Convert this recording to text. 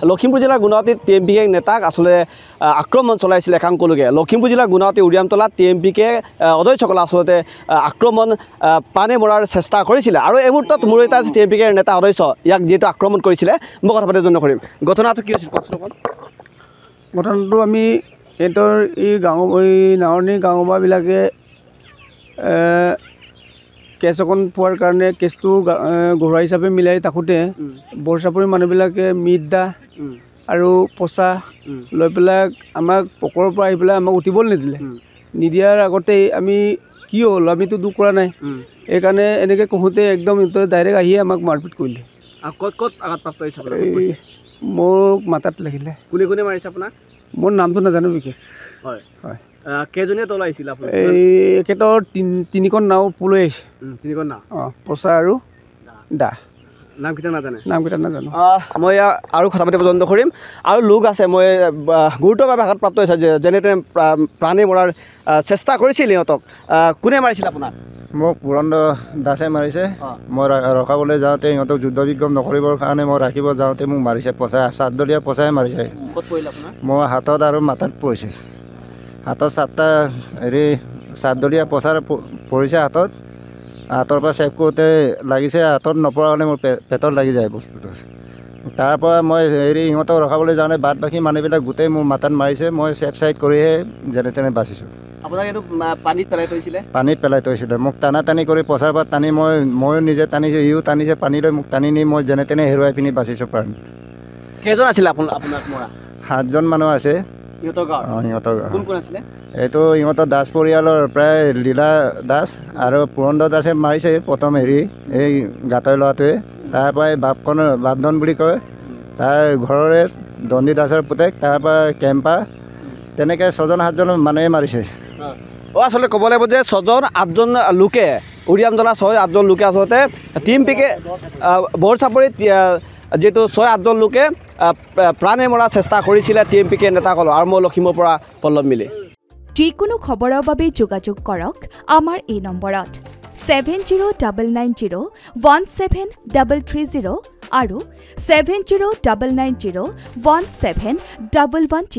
লখিমপুৰ জিলাৰ গুণাৱতীত TMPK নেতাক আসলে আক্ৰমণ চলাইছিল একাংশ লোকে। লখিমপুৰ জিলাৰ গুণাৱতী উৰিয়ামতলাত TMPK অধ্যক্ষসকলে আসলতে আক্ৰমণ পানে মৰাৰ চেষ্টা কৰিছিলে আৰু এই মুহূৰ্তত মোৰ এটা TMPK নেতা অধ্যক্ষ ইয়াক যেহেতু আক্ৰমণ কৰিছিলে মই কথা পাতিব যত্ন কৰিম। ঘটনাটো কি হৈছিল কওকচোন অকণ। ঘটনাটো আমি এইটোৰ এই নাৱৰণি গাঁওবাবিলাকে কেছ অকণ পোৱাৰ কাৰণে কেছটো ঘৰুৱা হিচাপে মিলাই থাকোঁতে বৰচাপৰি মানুহবিলাকে মিট দা আৰু পচা লৈ পেলাই আমাক পকৰৰ পৰা আহি পেলাই আমাক উঠিবলৈ নিদিলে। নিদিয়াৰ আগতেই আমি কি হ'ল আমিতো দুখ কৰা নাই, সেইকাৰণে এনেকৈ কওঁতে একদম ডাইৰেক্ট আহিয়ে আমাক মাৰপিট কৰিলে। ক'ত ক'ত আঘাতপ্ৰাপ্ত হৈছে? মোক মাতাত লাগিলে। কোনে কোনে মাৰিছে আপোনাক? মোৰ নামটো নাজানো বিশেষ। হয় হয়। কেইজনীয়ে তল আহিছিল আপুনি? এই একেটাৰ তিনিখন নাও পুলৈ আহিছে। তিনিখন নাও? পচা আৰু দা। নামকেইটা নাজানে? নামকেইটা নাজানো। মই আৰু কথা পাতিব যত্ন কৰিম। আৰু লোক আছে মই গুৰুতৰভাৱে আঘাতপ্ৰাপ্ত হৈছে যেনে তেনে প্ৰাণী মৰাৰ চেষ্টা কৰিছিল সিহঁতক। কোনে মাৰিছিল আপোনাক? মোক পুৰন্দ দাসে মাৰিছে। মই ৰখাবলৈ যাওঁতে সিহঁতক যুদ্ধ বিগ্ৰহ নকৰিবৰ কাৰণে মই ৰাখিব যাওঁতে মোক মাৰিছে। পচাই চাতদলীয়া পচাই মাৰিছে। ক'ত পৰিল আপোনাৰ? মই হাতত আৰু মাথাত পৰিছে। হাতত চাতটা চাতদলীয়া পচাৰ পৰিছে হাতত। হাতৰ পৰা চেভ কৰোঁতে লাগিছে, হাতত নপৰা হ'লে মোৰ পেটত লাগি যায় বস্তুটো। তাৰপৰা মই সিহঁতক ৰখাবলৈ যাওঁতে বাদ বাকী মানুহবিলাক গোটেই মোৰ মাথাত মাৰিছে। মই চেভ চাইড কৰিহে যেনে তেনে বাচিছোঁ। আপোনাক এইটো পানীত পেলাই থৈছিলে? পানীত পেলাই থৈছিলে। মোক টানা টানি কৰি পচাৰ পৰা টানি ময়ো নিজে টানিছোঁ, ইও টানিছে পানীলৈ মোক টানি নি মই যেনে তেনে হেৰুৱাই পিনি বাচিছোঁ প্ৰাণ। কেইজন আছিলে আপোনাক মৰা? 7জন মানুহ আছে। সিহঁতৰ গাঁৱৰ? সিহঁতৰ গাঁৱৰ। কোন কোন আছিলে? এইটো সিহঁতৰ দাস পৰিয়ালৰ প্ৰায় লীলা দাস আৰু পুৰন্দ দাসে মাৰিছে প্ৰথম এই গাতৈ ল'ৰাটোৱে। তাৰপৰাই বাপধন বুলি কয়, তাৰ ঘৰৰে দণ্ডী দাসৰ পুতেক, তাৰপৰা কেম্পা, তেনেকৈ 6জন-7জন মানুহে মাৰিছে। আচলতে ক'ব লাগিব যে 6জন-8জন লোকে উৰিয়ামতলা 6-8জন লোকে আচলতে TMPK বৰচাপৰিত যিহেতু 6-8জন লোকে প্ৰাণে মৰাৰ চেষ্টা কৰিছিলে TMPK নেতাসকলৰ। আৰু মই লখিমপুৰৰ পৰা পল্লৱ মিলি। যিকোনো খবৰৰ বাবে যোগাযোগ কৰক আমাৰ এই নম্বৰত 7099017330 আৰু 7099017110।